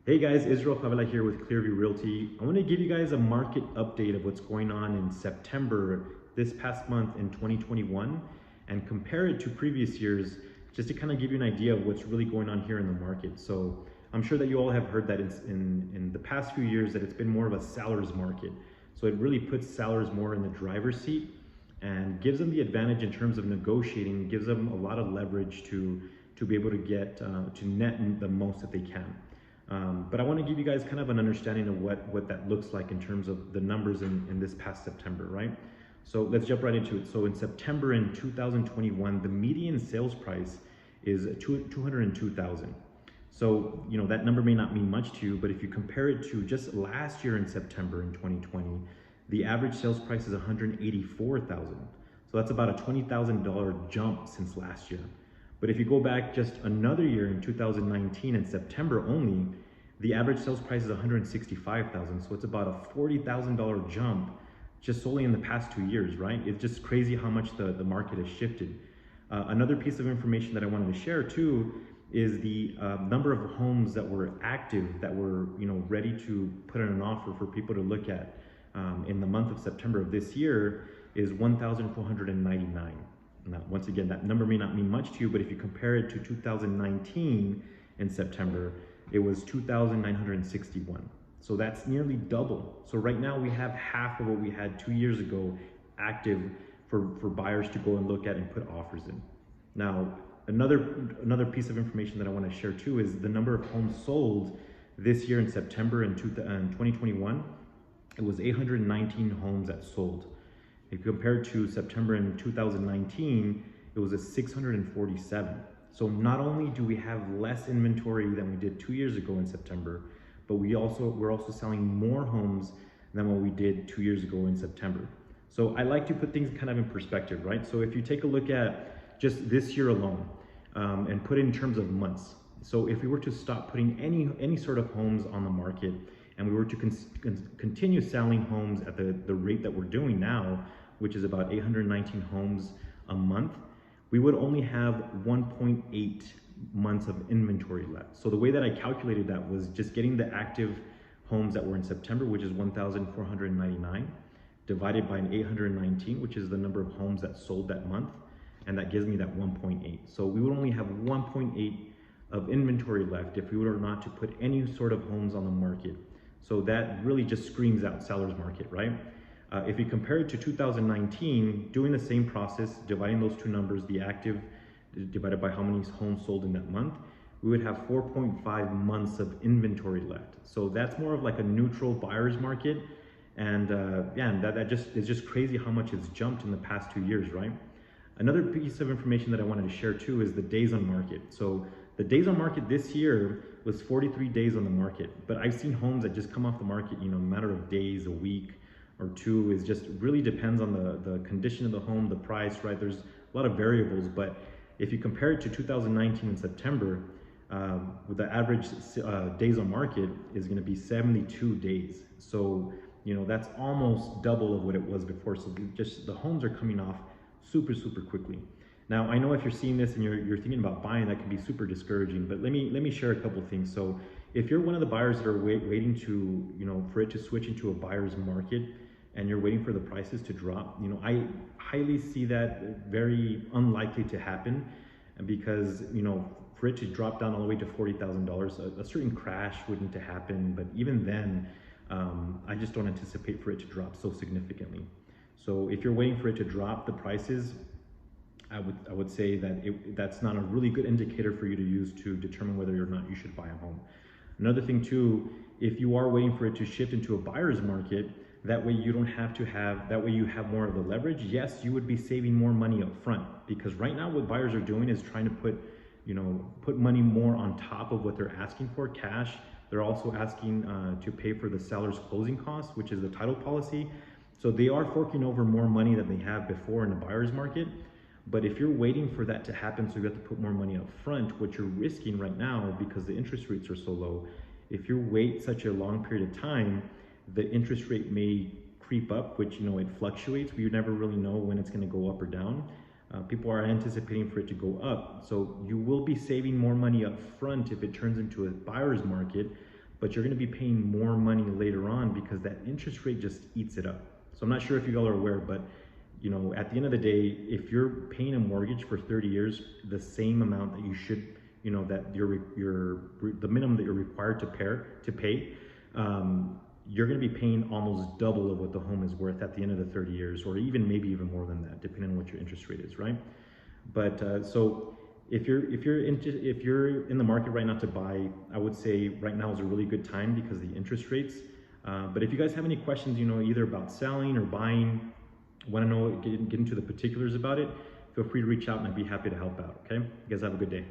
Hey guys, Israel Favela here with Clearview Realty. I want to give you guys a market update of what's going on in September this past month in 2021 and compare it to previous years just to kind of give you an idea of what's really going on here in the market. So I'm sure that you all have heard that in the past few years that it's been more of a seller's market. So it really puts sellers more in the driver's seat and gives them the advantage in terms of negotiating, gives them a lot of leverage to be able to get to net the most that they can. But I want to give you guys kind of an understanding of what that looks like in terms of the numbers in this past September, right? So let's jump right into it. So in September in 2021, the median sales price is 202,000. So, that number may not mean much to you, but if you compare it to just last year in September in 2020, the average sales price is 184,000. So that's about a $20,000 jump since last year. But if you go back just another year in 2019 in September only, the average sales price is 165,000. So it's about a $40,000 jump just solely in the past 2 years, right? It's just crazy how much the market has shifted. Another piece of information that I wanted to share too is the number of homes that were active, that were ready to put in an offer for people to look at in the month of September of this year is 1,499. Now, once again, that number may not mean much to you, but if you compare it to 2019 in September, it was 2,961. So that's nearly double. So right now we have half of what we had 2 years ago active for buyers to go and look at and put offers in. Now, another piece of information that I want to share too is the number of homes sold this year in September in 2021. It was 819 homes that sold. If you compare it to September in 2019, it was a 647. So not only do we have less inventory than we did 2 years ago in September, but we're also selling more homes than what we did 2 years ago in September. So I like to put things kind of in perspective, right? So if you take a look at just this year alone and put it in terms of months. So if we were to stop putting any sort of homes on the market and we were to continue selling homes at the rate that we're doing now, which is about 819 homes a month, we would only have 1.8 months of inventory left. So the way that I calculated that was just getting the active homes that were in September, which is 1,499, divided by an 819, which is the number of homes that sold that month, and that gives me that 1.8. So we would only have 1.8 of inventory left if we were not to put any sort of homes on the market. So that really just screams out seller's market, right? If you compare it to 2019, doing the same process, dividing those two numbers, the active divided by how many homes sold in that month, we would have 4.5 months of inventory left. So that's more of like a neutral buyer's market. And that just is just crazy how much it's jumped in the past 2 years, right? Another piece of information that I wanted to share too is the days on market. So the days on market this year was 43 days on the market, but I've seen homes that just come off the market, in a matter of days, a week or two. Is just really depends on the condition of the home, the price, right? There's a lot of variables, but if you compare it to 2019 in September, with the average days on market is going to be 72 days. So, that's almost double of what it was before. So just the homes are coming off super quickly. Now, I know if you're seeing this and you're thinking about buying, that can be super discouraging, but let me share a couple of things. So if you're one of the buyers that are waiting to, for it to switch into a buyer's market and you're waiting for the prices to drop, I highly see that very unlikely to happen, because, for it to drop down all the way to $40,000, a certain crash would need to happen. But even then, I just don't anticipate for it to drop so significantly. So if you're waiting for it to drop the prices, I would say that that's not a really good indicator for you to use to determine whether or not you should buy a home. Another thing too, if you are waiting for it to shift into a buyer's market, that way you don't have to have, that way you have more of the leverage. Yes, you would be saving more money up front, because right now what buyers are doing is trying to put money more on top of what they're asking for, cash. They're also asking to pay for the seller's closing costs, which is the title policy. So they are forking over more money than they have before in the buyer's market. But if you're waiting for that to happen, so you have to put more money up front, what you're risking right now, because the interest rates are so low, if you wait such a long period of time, the interest rate may creep up, which, it fluctuates. We never really know when it's going to go up or down. People are anticipating for it to go up. So you will be saving more money up front if it turns into a buyer's market. but you're going to be paying more money later on because that interest rate just eats it up. So I'm not sure if you all are aware, but you know, at the end of the day, if you're paying a mortgage for 30 years, the same amount that you should, you know, that the minimum that you're required to pay, you're going to be paying almost double of what the home is worth at the end of the 30 years, or even maybe even more than that, depending on what your interest rate is, right? But so if you're in the market right now to buy, I would say right now is a really good time because of the interest rates. But if you guys have any questions, you know, either about selling or buying, want to know, get into the particulars about it, feel free to reach out and I'd be happy to help out. Okay, you guys have a good day.